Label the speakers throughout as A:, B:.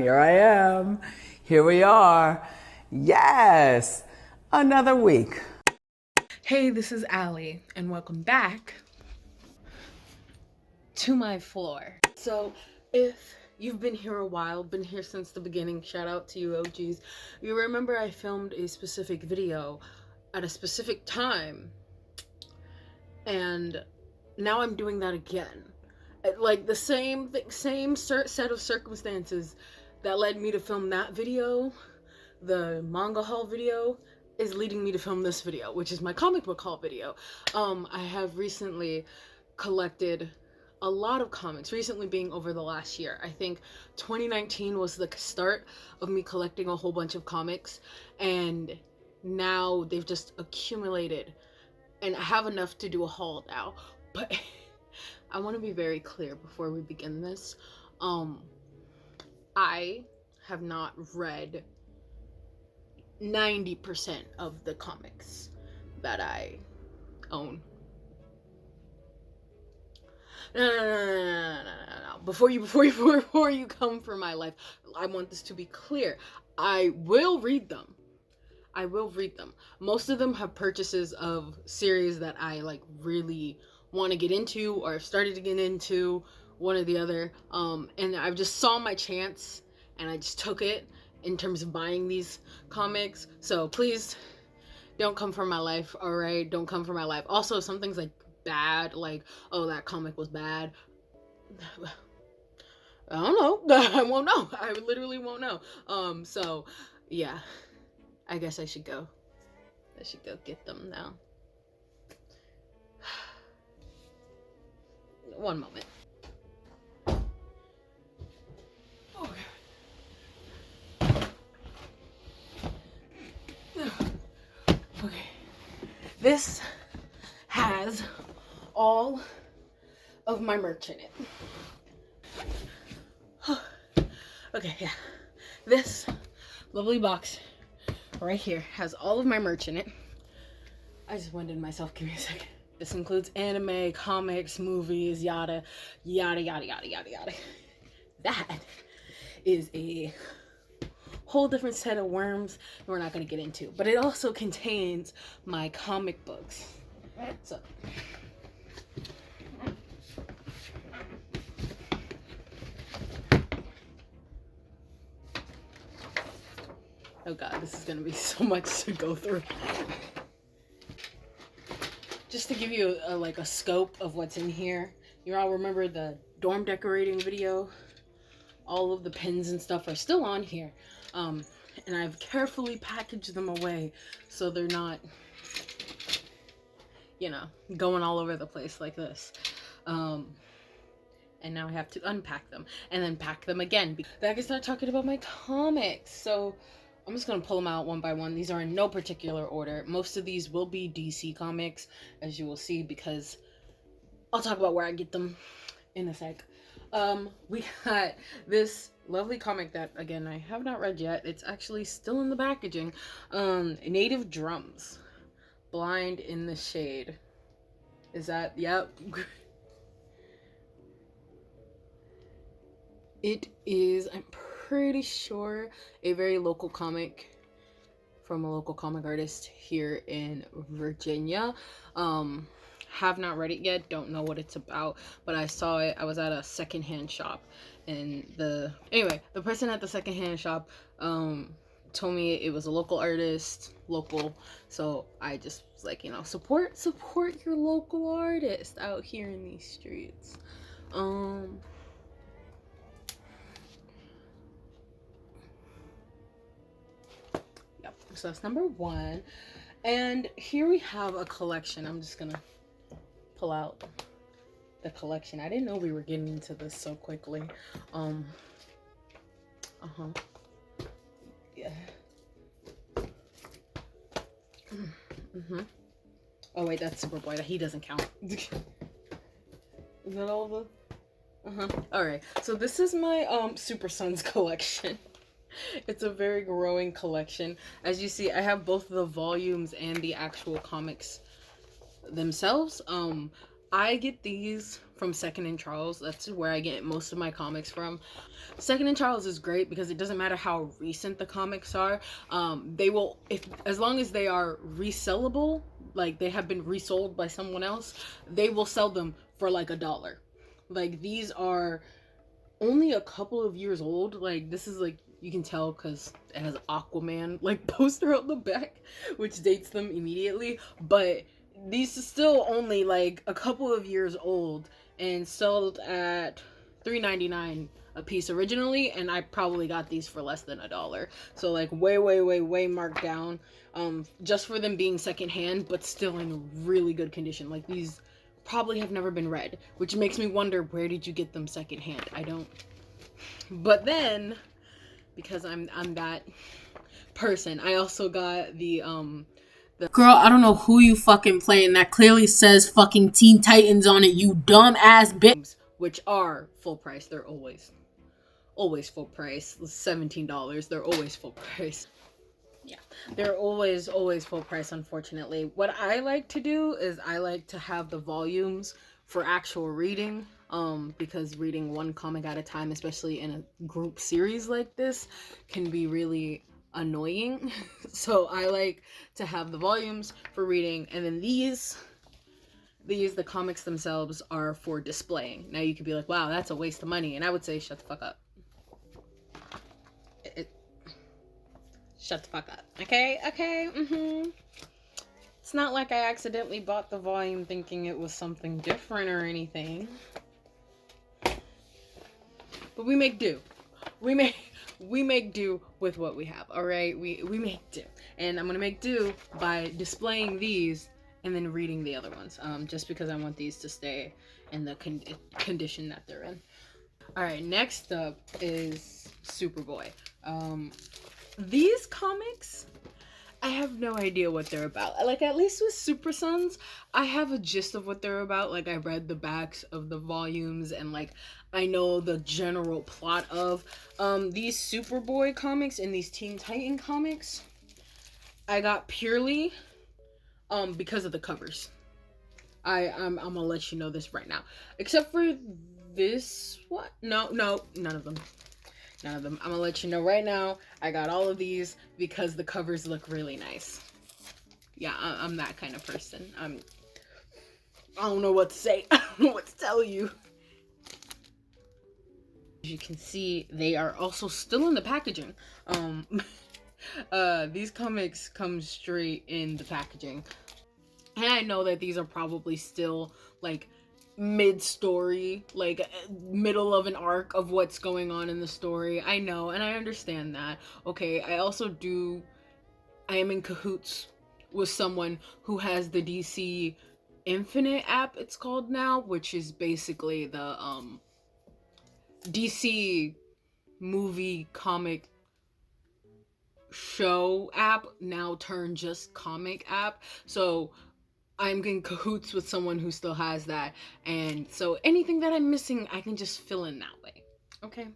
A: Here I am. Here we are. Yes, another week.
B: Hey, this is Allie, and welcome back to my floor. So, if you've been here a while, been here since the beginning, shout out to you OGs, you remember I filmed a specific video at a specific time, and now I'm doing that again. Like the same set of circumstances that led me to film that video, the manga haul video, is leading me to film this video, which is my comic book haul video. I have recently collected a lot of comics, recently being over the last year. I think 2019 was the start of me collecting a whole bunch of comics, and now they've just accumulated, and I have enough to do a haul now. But I want to be very clear before we begin this. I have not read 90% of the comics that I own. No. Before you come for my life, I want this to be clear. I will read them. Most of them have purchases of series that I really want to get into, or I've started to get into, one or the other. And I just saw my chance and I just took it in terms of buying these comics. So please don't come for my life, alright? Don't come for my life. Also, some things bad, oh, that comic was bad. I don't know. I won't know. I literally won't know. So yeah, I guess I should go get them now. One moment. Okay. This has all of my merch in it. Okay, yeah. This lovely box right here has all of my merch in it. I just winded myself. Give me a second. This includes anime, comics, movies, yada, yada, yada, yada, yada, yada. That is a whole different set of worms that we're not going to get into. But it also contains my comic books. So, oh god, this is going to be so much to go through. Just to give you a scope of what's in here. You all remember the dorm decorating video? All of the pins and stuff are still on here. And I've carefully packaged them away so they're not, going all over the place like this. And now I have to unpack them and then pack them again. Then I can start talking about my comics. So I'm just going to pull them out one by one. These are in no particular order. Most of these will be DC comics, as you will see, because I'll talk about where I get them in a sec. We got this lovely comic that, again, I have not read yet. It's actually still in the packaging. Native Drums. Blind in the Shade. Is that, yep. It is, I'm pretty sure, a very local comic from a local comic artist here in Virginia. Have not read it yet, don't know what it's about, but I saw it. I was at a secondhand shop, and the person at the secondhand shop told me it was a local artist, so I just was like, support your local artist out here in these streets. Yep, so that's number one. And here we have a collection. I'm just gonna pull out the collection. I didn't know we were getting into this so quickly. Yeah. Oh wait, that's Superboy. He doesn't count. Is that all the? Alright, so this is my Super Sons collection. It's a very growing collection. As you see, I have both the volumes and the actual comics themselves. I get these from Second and Charles. That's where I get most of my comics from. Second and Charles is great because it doesn't matter how recent the comics are. They will, if as long as they are resellable, like they have been resold by someone else, they will sell them for like $1. Like these are only a couple of years old. Like this is like, you can tell because it has Aquaman like poster on the back, which dates them immediately. But these are still only like a couple of years old and sold at $3.99 a piece originally, and I probably got these for less than $1. So like way marked down, just for them being secondhand, but still in really good condition. Like these probably have never been read, which makes me wonder, where did you get them secondhand? I don't. But then, because I'm that person, I also got the girl, I don't know who you fucking playing, that clearly says fucking Teen Titans on it, you dumb ass bitch. Which are full price. They're always full price. $17. They're always full price. Yeah, they're always full price, unfortunately. What I like to do is I like to have the volumes for actual reading, because reading one comic at a time, especially in a group series like this, can be really annoying. So I like to have the volumes for reading, and then these, the comics themselves are for displaying. Now you could be like, wow, that's a waste of money, and I would say, shut the fuck up. Shut the fuck up. Okay? It's not like I accidentally bought the volume thinking it was something different or anything. But we make do. We make do with what we have, alright? We make do. And I'm gonna make do by displaying these and then reading the other ones. Just because I want these to stay in the condition that they're in. Alright, next up is Superboy. These comics, I have no idea what they're about. Like, at least with Super Sons, I have a gist of what they're about. Like, I read the backs of the volumes, and like, I know the general plot of these Superboy comics and these Teen Titan comics. I got purely because of the covers. I'm gonna let you know this right now. Except for this one. No, none of them. None of them. I'm gonna let you know right now, I got all of these because the covers look really nice. Yeah, I'm that kind of person. I don't know what to say. I don't know what to tell you. As you can see, they are also still in the packaging. These comics come straight in the packaging. And I know that these are probably still, like, mid-story, like middle of an arc of what's going on in the story. I know, and I understand that. Okay, I am in cahoots with someone who has the DC Infinite app, it's called now, which is basically the DC movie comic show app, now turned just comic app. So I'm in cahoots with someone who still has that, and so anything that I'm missing, I can just fill in that way. Okay?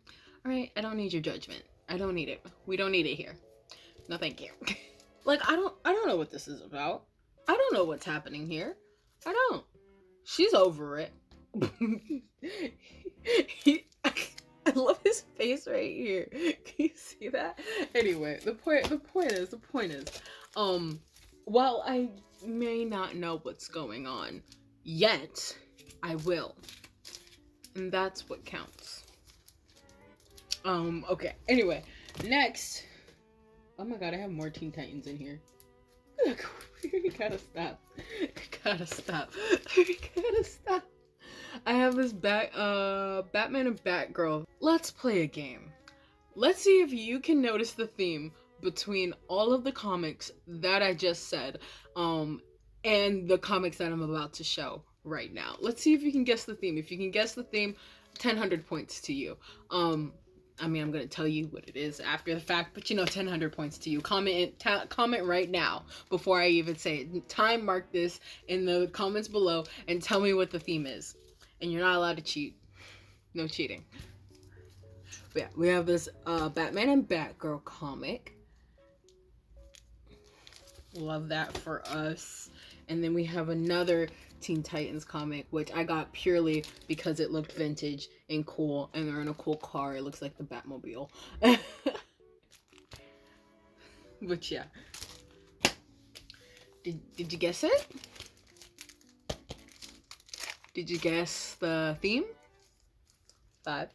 B: Alright, I don't need your judgment. I don't need it. We don't need it here. No thank you. Like, I don't know what this is about. I don't know what's happening here. I don't. She's over it. I love his face right here. Can you see that? Anyway, the point is, while I may not know what's going on yet, I will. And that's what counts. Okay. Anyway, next. Oh my god, I have more Teen Titans in here. We gotta stop. I have this Batman and Batgirl. Let's play a game. Let's see if you can notice the theme between all of the comics that I just said, and the comics that I'm about to show right now. Let's see if you can guess the theme. If you can guess the theme, 1,000 points to you. I mean, I'm gonna tell you what it is after the fact, but 1,000 points to you. Comment right now before I even say it. Time mark this in the comments below and tell me what the theme is. And you're not allowed to cheat. No cheating. But yeah, we have this Batman and Batgirl comic. Love that for us. And then we have another Teen Titans comic, which I got purely because it looked vintage and cool, and they're in a cool car. It looks like the Batmobile. But yeah. Did you guess it? Did you guess the theme? 5.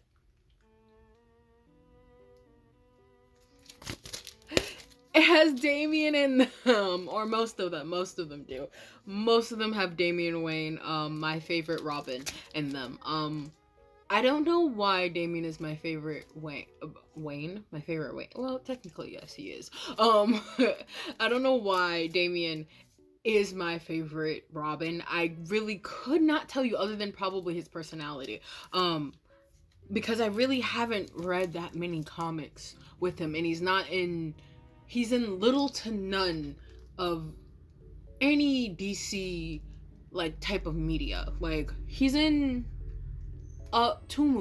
B: It has Damian in them, or most of them do. Most of them have Damian Wayne, my favorite Robin, in them. I don't know why Damian is my favorite Wayne? My favorite Wayne. Well, technically, yes, he is. I don't know why Damian is my favorite Robin. I really could not tell you, other than probably his personality. Because I really haven't read that many comics with him, and he's in little to none of any DC like type of media. Like, he's in 2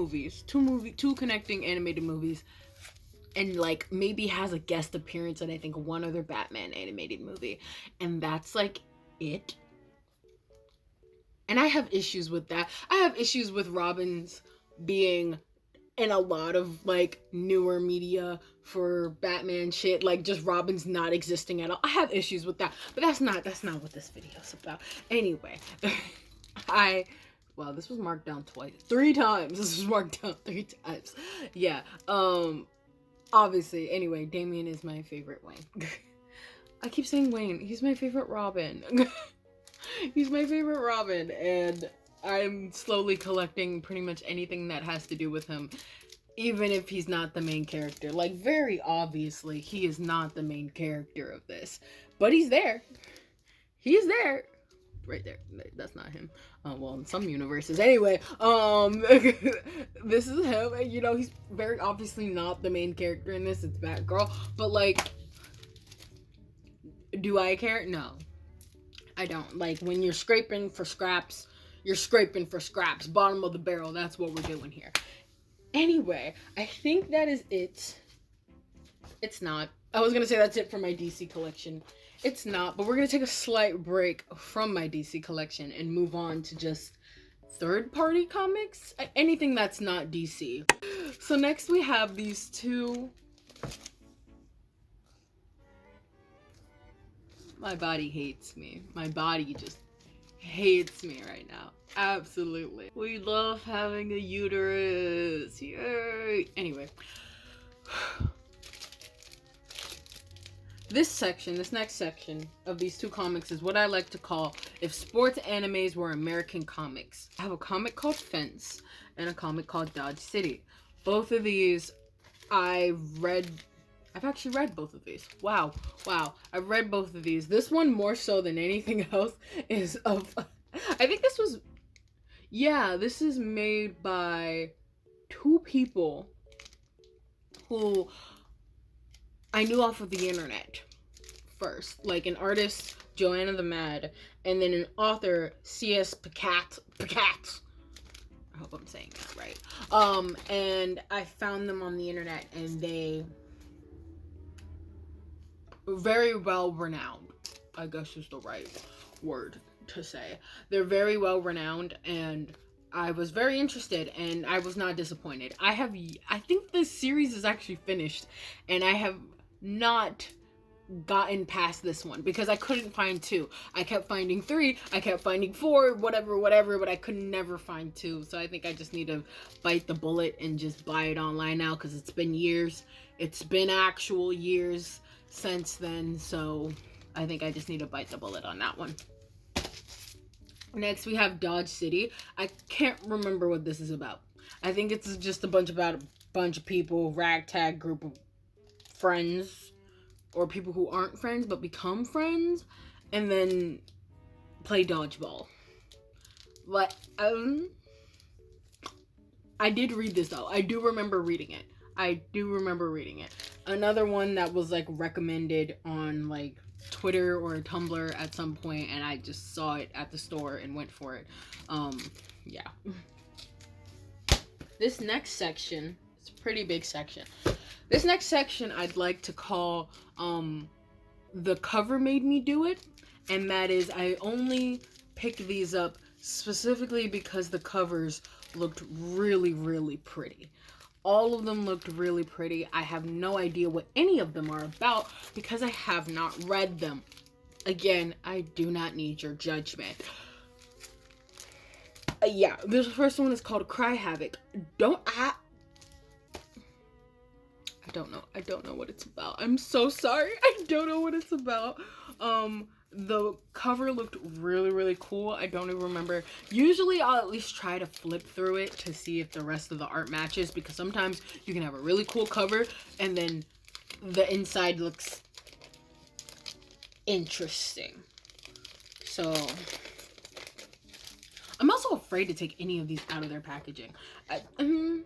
B: connecting animated movies, and like maybe has a guest appearance in I think one other Batman animated movie, and that's like it. And I have issues with that. I have issues with Robins being in a lot of like newer media for Batman shit, like just Robin's not existing at all. I have issues with that, but that's not what this video's about. Anyway, wow, this was marked down 3 times. This was marked down 3 times. Yeah. Obviously, anyway, Damian is my favorite Wayne. I keep saying Wayne. He's my favorite Robin. He's my favorite Robin, and I'm slowly collecting pretty much anything that has to do with him, even if he's not the main character. Like, very obviously, he is not the main character of this, but he's there. He's there. Right there. That's not him. Well, in some universes. Anyway, this is him, and you know, he's very obviously not the main character in this. It's Batgirl, but like, do I care? No. I don't. Like, when you're scraping for scraps, you're scraping for scraps. Bottom of the barrel. That's what we're doing here. Anyway, I think that is it. It's not. I was going to say that's it for my DC collection. It's not, but we're going to take a slight break from my DC collection and move on to just third-party comics. Anything that's not DC. So next we have these 2... My body hates me. My body just hates me right now. Absolutely. We love having a uterus. Yay! Anyway. This next section of these 2 comics is what I like to call if sports animes were American comics. I have a comic called Fence and a comic called Dodge City. Both of these I've actually read both of these. Wow. I've read both of these. This one more so than anything else is of... I think this was... Yeah, this is made by 2 people who I knew off of the internet first. Like an artist, Joanna the Mad, and then an author, C.S. Pacat. I hope I'm saying that right. And I found them on the internet, and they... very well renowned, I guess is the right word to say. They're very well renowned, and I was very interested, and I was not disappointed. I think this series is actually finished, and I have not gotten past this one because I couldn't find 2. I kept finding 3, I kept finding 4, whatever, but I could never find 2. So I think I just need to bite the bullet and just buy it online now, because it's been years. It's been actual years since then, so I think I just need to bite the bullet on that one. Next we have Dodge City. I can't remember what this is about. I think it's just about a bunch of people, ragtag group of friends, or people who aren't friends but become friends, and then play dodgeball. But I did read this though. I do remember reading it. Another one that was like recommended on like Twitter or Tumblr at some point, and I just saw it at the store and went for it. Yeah. This next section, it's a pretty big section. This next section I'd like to call The Cover Made Me Do It, and that is I only picked these up specifically because the covers looked really, really pretty. All of them looked really pretty. I have no idea what any of them are about because I have not read them. Again, I do not need your judgment. Yeah, this first one is called Cry Havoc. I don't know what it's about. I'm so sorry. I don't know what it's about. The cover looked really, really cool. I don't even remember. Usually I'll at least try to flip through it to see if the rest of the art matches, because sometimes you can have a really cool cover and then the inside looks interesting. So I'm also afraid to take any of these out of their packaging. Oh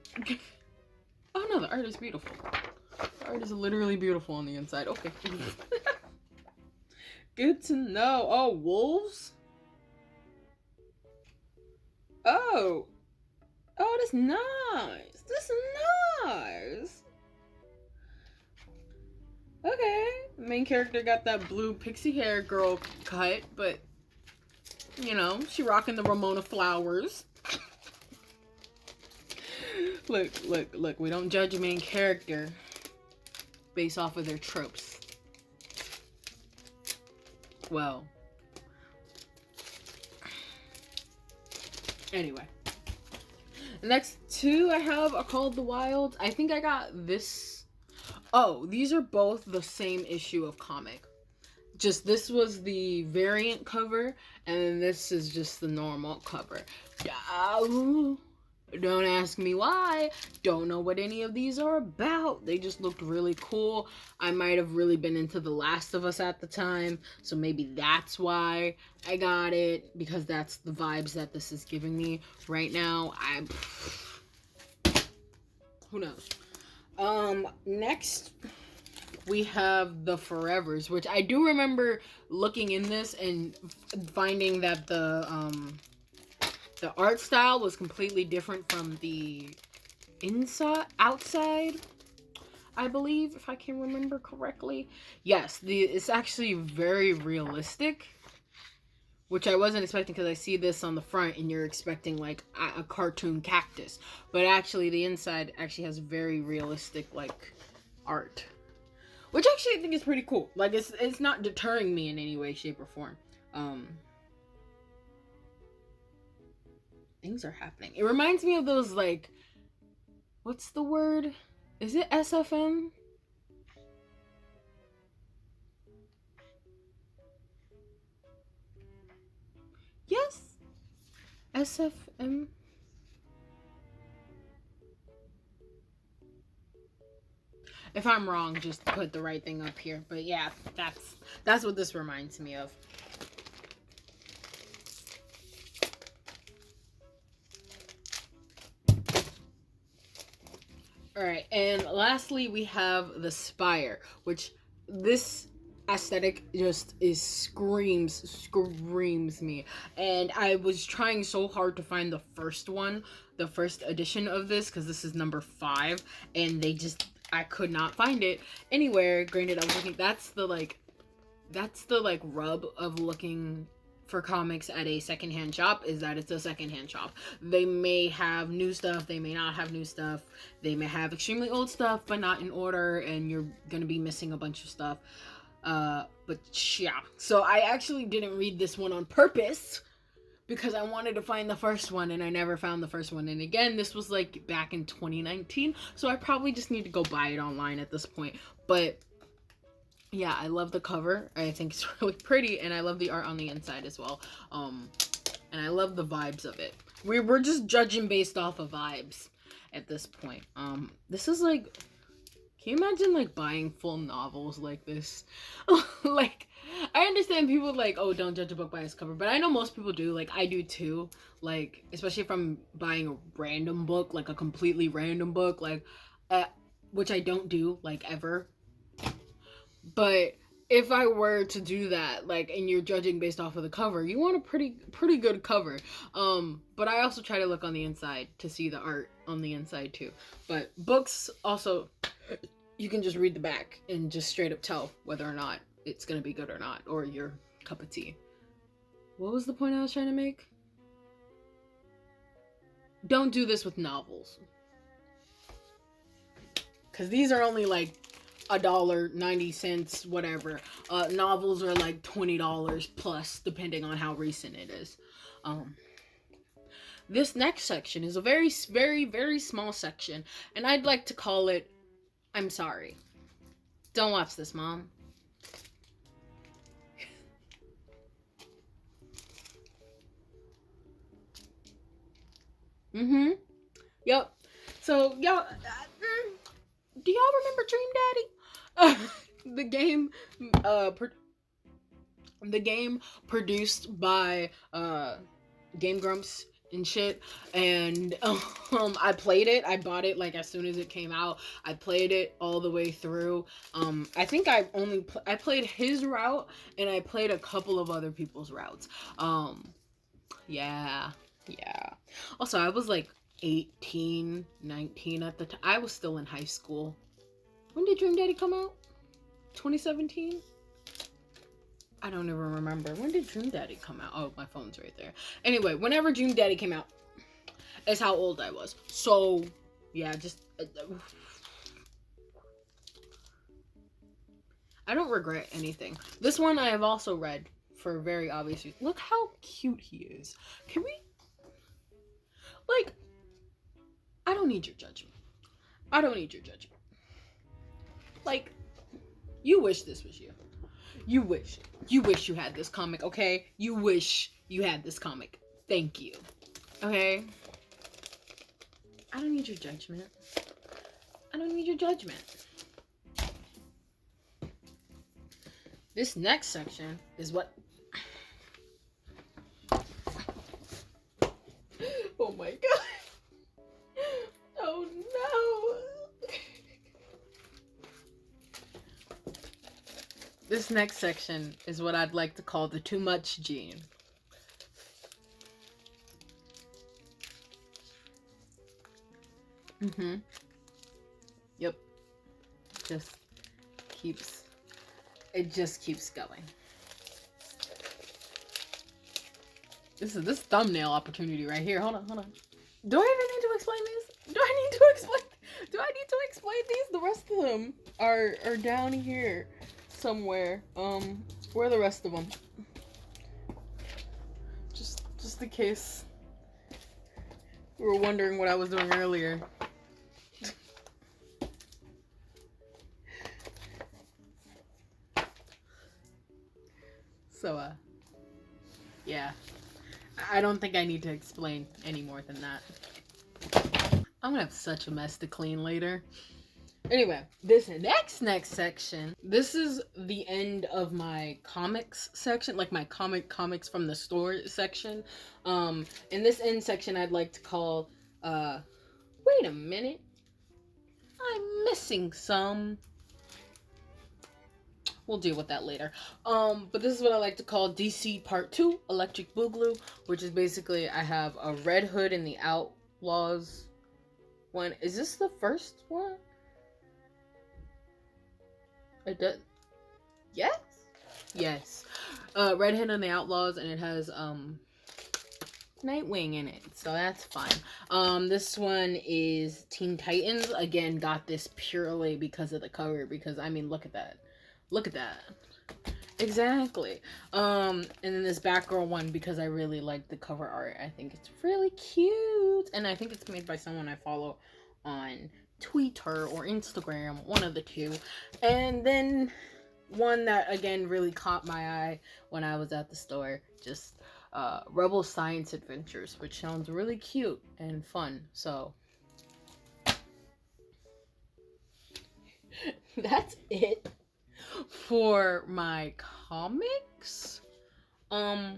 B: no, the art is beautiful. The art is literally beautiful on the inside. Okay. Good to know. Oh, wolves? Oh, that's nice. This is nice. Okay. The main character got that blue pixie hair girl cut, but, you know, she rocking the Ramona flowers. Look. We don't judge a main character based off of their tropes. Well, anyway, the next two I have are called The Wilds. I think I got this. Oh, these are both the same issue of comic. Just this was the variant cover, and then this is just the normal cover. Don't ask me why. Don't know what any of these are about. They just looked really cool. I might have really been into The Last of Us at the time, so maybe that's why I got it, because that's the vibes that this is giving me right now. Who knows? Next we have The Forevers, which I do remember looking in this and finding that the art style was completely different from the outside, I believe, if I can remember correctly. Yes, it's actually very realistic, which I wasn't expecting, because I see this on the front and you're expecting like a cartoon cactus, but actually the inside actually has very realistic like art, which actually I think is pretty cool. Like it's not deterring me in any way, shape, or form. Things are happening. It reminds me of those, like, what's the word? Is it SFM? Yes. SFM. If I'm wrong, just put the right thing up here. But yeah, that's what this reminds me of. Alright, and lastly we have The Spire, which this aesthetic just screams me. And I was trying so hard to find the first edition of this, because this is number 5, and I could not find it anywhere. Granted, I was looking, that's the rub of looking for comics at a secondhand shop, is that it's a secondhand shop. They may have new stuff, they may not have new stuff, they may have extremely old stuff but not in order, and you're gonna be missing a bunch of stuff. But yeah, so I actually didn't read this one on purpose because I wanted to find the first one, and I never found the first one. And again, this was like back in 2019, so I probably just need to go buy it online at this point. But yeah, I love the cover. I think it's really pretty, and I love the art on the inside as well. And I love the vibes of it. We're just judging based off of vibes at this point. This is like, can you imagine like buying full novels like this? Like, I understand people like, oh, don't judge a book by its cover, but I know most people do. Like, I do too. Like, especially if I'm buying a random book, like a completely random book, like, which I don't do, like, ever. But if I were to do that, like, and you're judging based off of the cover, you want a pretty good cover. But I also try to look on the inside to see the art on the inside too. But books also, you can just read the back and just straight up tell whether or not it's gonna be good or not, or you're cup of tea. What was the point I was trying to make? Don't do this with novels. Because these are only like $1.90, whatever. Novels are like $20 plus, depending on how recent it is. This next section is a very, very, very small section, and I'd like to call it, I'm sorry. Don't watch this, Mom. Yep. So, y'all, do y'all remember Dream Daddy? The game produced by Game Grumps and shit, and I played it. I bought it like as soon as it came out. I played it all the way through. I think I played his route, and I played a couple of other people's routes. Yeah. Also, I was like 18, 19 at the time. I was still in high school. When did Dream Daddy come out? 2017? I don't even remember. When did Dream Daddy come out? Oh, my phone's right there. Anyway, whenever Dream Daddy came out is how old I was. So, yeah, just... I don't regret anything. This one I have also read for very obvious reasons. Look how cute he is. Can we... Like, I don't need your judgment. I don't need your judgment. Like, you wish this was you. You wish you had this comic, okay? You wish you had this comic. Thank you. Okay? I don't need your judgment. I don't need your judgment. This next section is what... Oh my god. Oh no. This next section is what I'd like to call the too much gene. Yep. It just keeps going. This is this thumbnail opportunity right here. Hold on. Do I even need to explain these? Do I need to explain these? The rest of them are down here somewhere. Where are the rest of them? Just in case you were wondering what I was doing earlier. So, yeah. I don't think I need to explain any more than that. I'm gonna have such a mess to clean later. Anyway, this next section, this is the end of my comics section, like my comics from the store section. In this end section, I'd like to call, wait a minute. I'm missing some. We'll deal with that later. But this is what I like to call DC Part 2, Electric Boogaloo, which is basically I have a Red Hood in the Outlaws one. Is this the first one? It does. Yes? Yes. Red Hood and the Outlaws, and it has, Nightwing in it, so that's fine. This one is Teen Titans. Again, got this purely because of the cover, because, I mean, look at that. Look at that. Exactly. And then this Batgirl one, because I really like the cover art. I think it's really cute. And I think it's made by someone I follow on Twitter or Instagram, one of the two. And then one that, again, really caught my eye when I was at the store. Just Rebel Science Adventures, which sounds really cute and fun. So that's it for my comics. I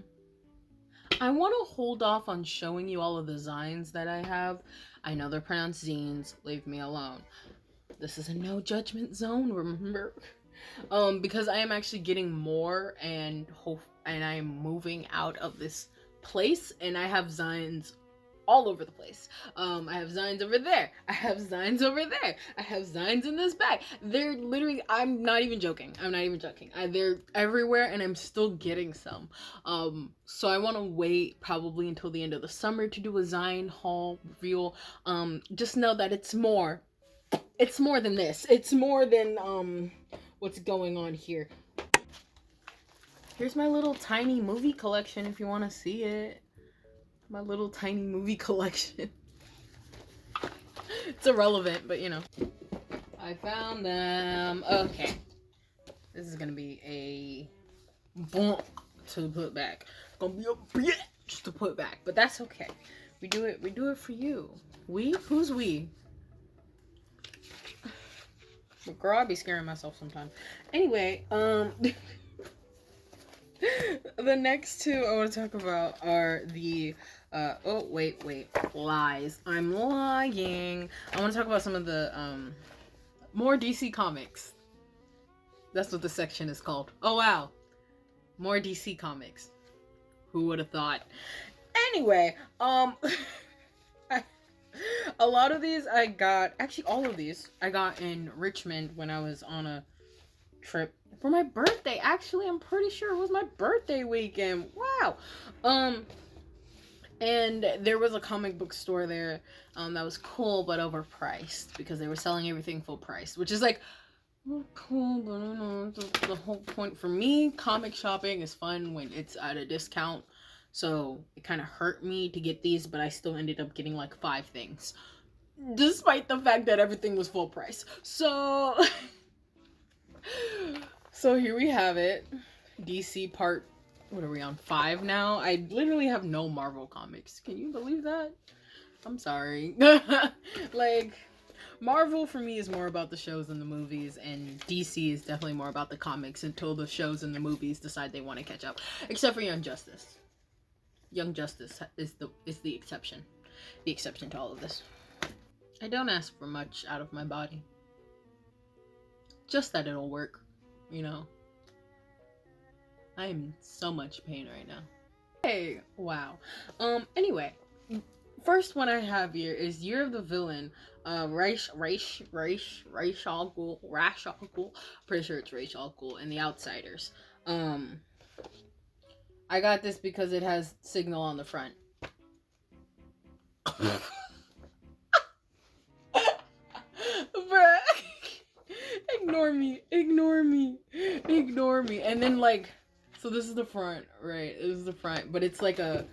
B: want to hold off on showing you all of the zines that I have. I know they're pronounced zines. Leave me alone. This is a no judgment zone, remember? Because I am actually getting more, and I am moving out of this place, and I have zines all over the place. I have Zines over there. I have Zines over there. I have Zines in this bag. They're literally, I'm not even joking. They're everywhere, and I'm still getting some. So I want to wait probably until the end of the summer to do a Zine haul reveal. Just know that it's more than this. It's more than, what's going on here. Here's my little tiny movie collection if you want to see it. My little tiny movie collection. It's irrelevant, but you know. I found them. Okay. This is gonna be a bump to put back. It's gonna be a bitch to put back, but that's okay. We do it for you. We? Who's we? Well, girl, I be scaring myself sometimes. Anyway, the next two I want to talk about are the lies. I'm lying. I want to talk about some of the more DC comics. That's what the section is called. Oh wow. More DC comics. Who would have thought? Anyway, a lot of these I got, actually all of these I got in Richmond when I was on a trip for my birthday. Actually, I'm pretty sure it was my birthday weekend. Wow. And there was a comic book store there that was cool but overpriced because they were selling everything full price, which is like, cool, but I don't know, the whole point for me, comic shopping is fun when it's at a discount. So it kind of hurt me to get these, but I still ended up getting like 5 things despite the fact that everything was full price. So here we have it. DC part, what are we on, 5 now? I literally have no Marvel comics. Can you believe that? I'm sorry. Like, Marvel for me is more about the shows and the movies, and DC is definitely more about the comics until the shows and the movies decide they want to catch up. Except for Young Justice. Young Justice is the exception. The exception to all of this. I don't ask for much out of my body. Just that it'll work, you know. I am in so much pain right now. Hey, wow. Anyway, first one I have here is Year of the Villain. Ra's al Ghul. Pretty sure it's Ra's al Ghul and the Outsiders. I got this because it has Signal on the front. Bruh. Ignore me. And then like, so this is the front, right? This is the front, but it's a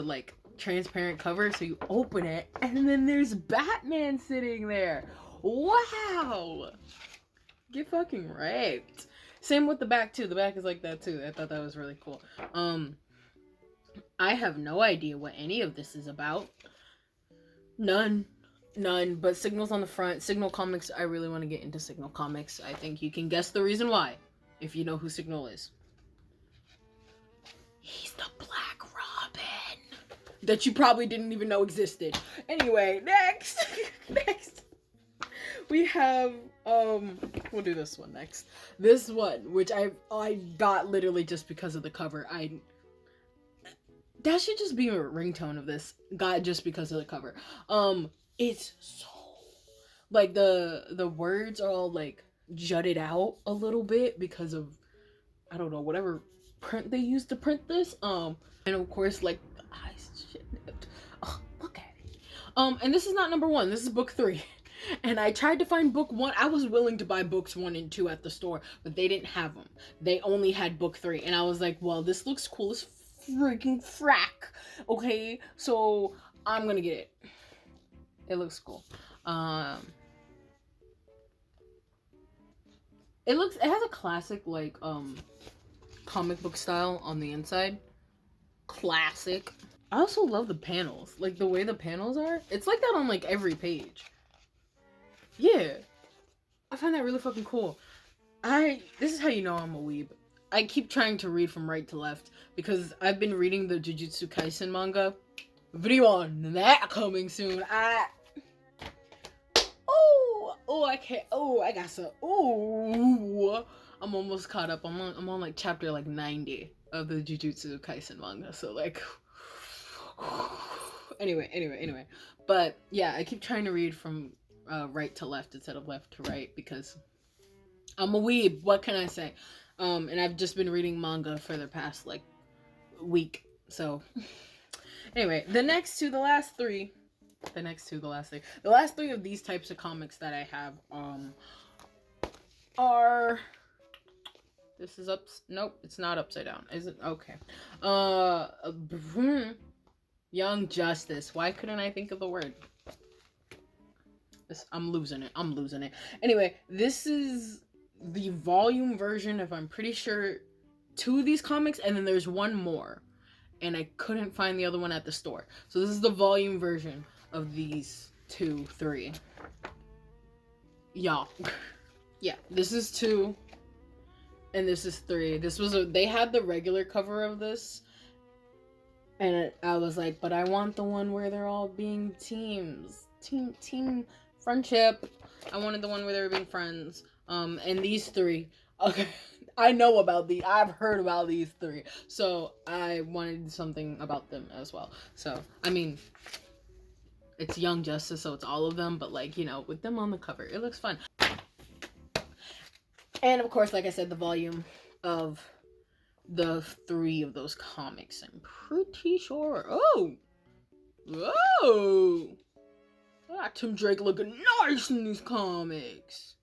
B: like transparent cover, so you open it and then there's Batman sitting there. Wow. Get fucking raped. Same with the back too. The back is like that too. I thought that was really cool. I have no idea what any of this is about. None, but Signal's on the front. Signal Comics, I really want to get into Signal Comics. I think you can guess the reason why, if you know who Signal is. He's the Black Robin that you probably didn't even know existed. Anyway, next. We have, we'll do this one next. This one, which I got literally just because of the cover. That should just be a ringtone of this. Got just because of the cover. It's so, like, the words are all, like, jutted out a little bit because of, I don't know, whatever print they used to print this. And of course, like, the eyes, shit. Oh, look at it. And this is not number 1. This is book 3. And I tried to find book 1. I was willing to buy books 1 and 2 at the store, but they didn't have them. They only had book 3. And I was like, well, this looks cool as freaking frack. Okay, so I'm gonna get it. It looks cool. It has a classic, like, comic book style on the inside. Classic. I also love the panels. Like, the way the panels are. It's like that on, like, every page. Yeah. I find that really fucking cool. This is how you know I'm a weeb. I keep trying to read from right to left because I've been reading the Jujutsu Kaisen manga. Video on that coming soon. I can't. Oh, I got some. Oh, I'm almost caught up. I'm on like chapter like 90 of the Jujutsu Kaisen manga. So like, Anyway. But yeah, I keep trying to read from right to left instead of left to right because I'm a weeb. What can I say? And I've just been reading manga for the past like week. So anyway, the last three of these types of comics that I have are, this is nope, it's not upside down, is it? Okay. Young Justice. Why couldn't I think of the word? I'm losing it. Anyway, this is the volume version of, I'm pretty sure, 2 of these comics, and then there's one more. And I couldn't find the other one at the store. So this is the volume version of these 3. Y'all. Yeah, this is 2. And this is 3. They had the regular cover of this. And I was like, but I want the one where they're all being teams. Team friendship. I wanted the one where they were being friends. And these 3. Okay. I know about these. I've heard about these 3. So I wanted something about them as well. So, I mean, it's Young Justice, so it's all of them. But, like, you know, with them on the cover, it looks fun. And, of course, like I said, the volume of the 3 of those comics. I'm pretty sure. Oh! Tim Drake looking nice in these comics.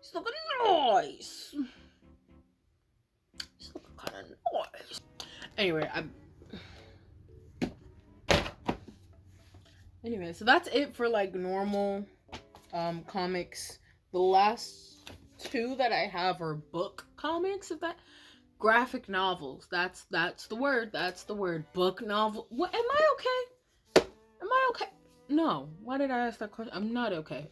B: He's looking nice. He's looking kind of nice. Anyway, so that's it for like normal comics. The last 2 that I have are book comics. Graphic novels. That's the word. Book novel. What? Am I okay? No. Why did I ask that question? I'm not okay.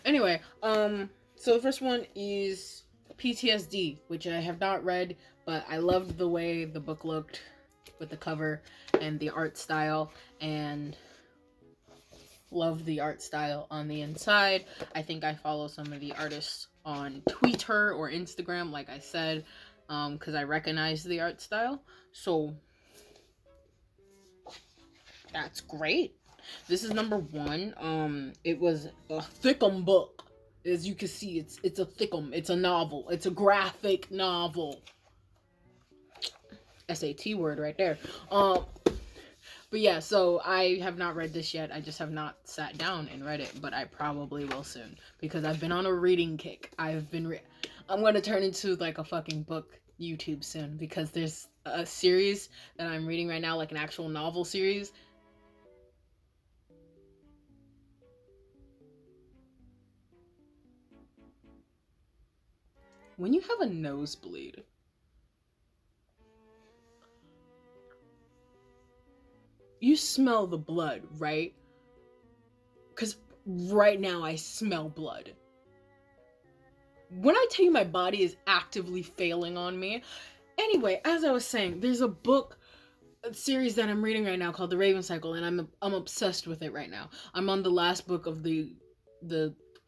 B: Anyway, so the first one is PTSD, which I have not read, but I loved the way the book looked with the cover and the art style, and love the art style on the inside. I think I follow some of the artists on Twitter or Instagram, like I said, because I recognize the art style. So that's great. This is number 1. It was a thickum book. As you can see, it's a thickum. It's a novel. It's a graphic novel. SAT word right there. But yeah, so I have not read this yet. I just have not sat down and read it, but I probably will soon because I've been on a reading kick. I'm going to turn into like a fucking book YouTube soon because there's a series that I'm reading right now, like an actual novel series. When you have a nosebleed, you smell the blood, right? Because right now I smell blood. When I tell you my body is actively failing on me. Anyway, as I was saying, there's a series that I'm reading right now called The Raven Cycle, and I'm obsessed with it right now. I'm on the last book of the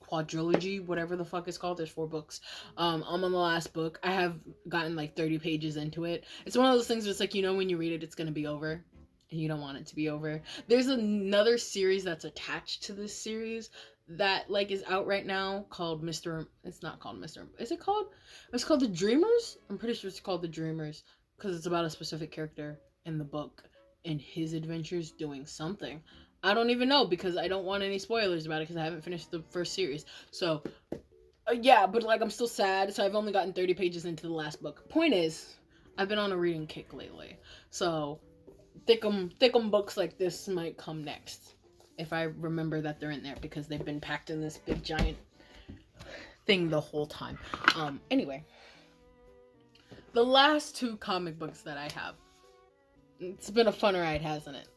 B: quadrilogy, whatever the fuck it's called. There's 4 books. I'm on the last book. I have gotten like 30 pages into it. It's one of those things where it's like, you know, when you read it, it's gonna be over. And you don't want it to be over. There's another series that's attached to this series that like is out right now called it's not called Mr. Is it called? It's called The Dreamers? I'm pretty sure it's called The Dreamers because it's about a specific character in the book and his adventures doing something. I don't even know because I don't want any spoilers about it because I haven't finished the first series. So yeah, but like I'm still sad. So I've only gotten 30 pages into the last book. Point is, I've been on a reading kick lately. So thickum books like this might come next if I remember that they're in there because they've been packed in this big giant thing the whole time. Anyway, the last 2 comic books that I have, it's been a fun ride, hasn't it?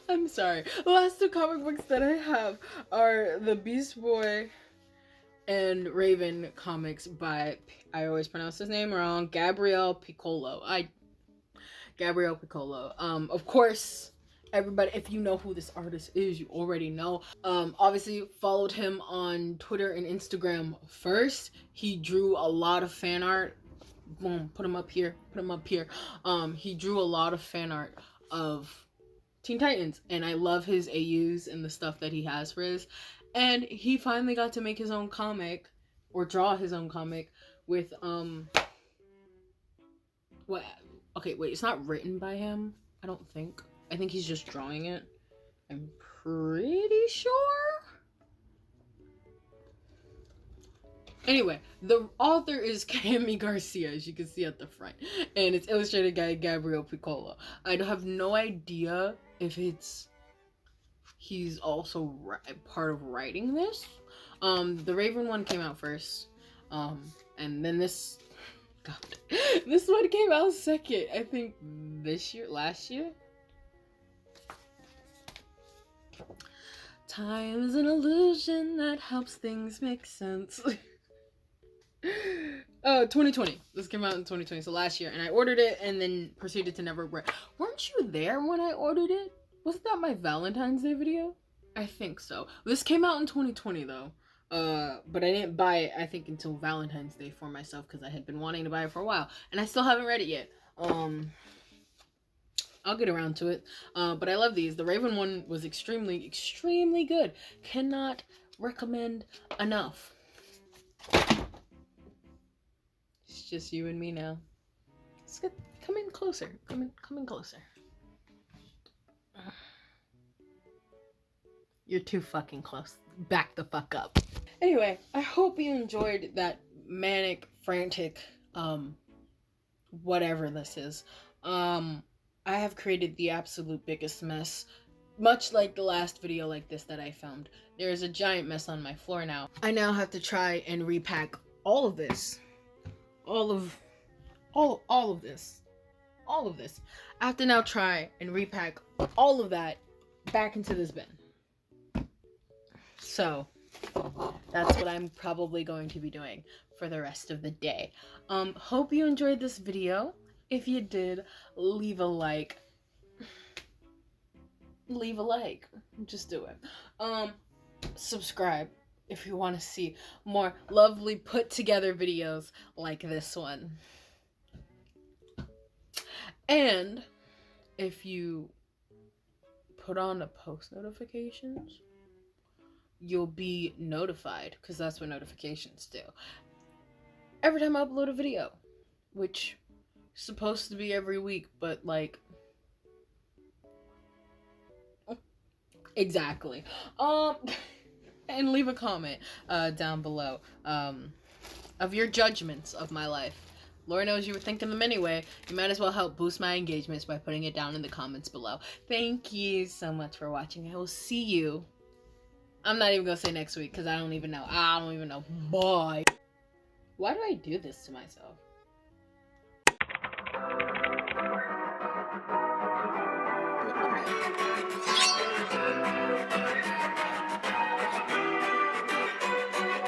B: I'm sorry. The last 2 comic books that I have are the Beast Boy and Raven comics by, I always pronounce his name wrong, Gabriel Piccolo. Of course, everybody, if you know who this artist is, you already know. Obviously followed him on Twitter and Instagram first. He drew a lot of fan art. Boom, put him up here. He drew a lot of fan art of Teen Titans, and I love his AUs and the stuff that he has for his. And he finally got to make his own comic, or draw his own comic with what? Okay, wait, it's not written by him. I don't think. I think he's just drawing it. I'm pretty sure. Anyway, the author is Cami Garcia, as you can see at the front, and it's illustrated by Gabriel Piccolo. I have no idea if he's also part of writing this. The Raven one came out first, and then this one came out second. I think last year. Time is an illusion that helps things make sense. 2020. This came out in 2020, so last year, and I ordered it and then proceeded to never wear it. Weren't you there when I ordered it? Wasn't that my Valentine's Day video? I think so. This came out in 2020 though. But I didn't buy it, I think, until Valentine's Day for myself because I had been wanting to buy it for a while, and I still haven't read it yet. I'll get around to it. But I love these. The Raven one was extremely, extremely good. Cannot recommend enough. It's just you and me now. Let's come in closer. Come in closer. You're too fucking close. Back the fuck up. Anyway, I hope you enjoyed that manic, frantic, whatever this is. I have created the absolute biggest mess. Much like the last video like this that I filmed. There is a giant mess on my floor now. I now have to try and repack all of this. All of this. All of this. I have to now try and repack all of that back into this bin. So, that's what I'm probably going to be doing for the rest of the day. Hope you enjoyed this video. If you did, leave a like. Leave a like. Just do it. Subscribe if you want to see more lovely put together videos like this one. And if you put on the post notifications, you'll be notified, because that's what notifications do, every time I upload a video, which is supposed to be every week, but like, exactly. And leave a comment down below of your judgments of my life. Laura knows you were thinking them anyway. You might as well help boost my engagements by putting it down in the comments below. Thank you so much for watching. I will see you. I'm not even gonna say next week because I don't even know. Bye. Why do I do this to myself?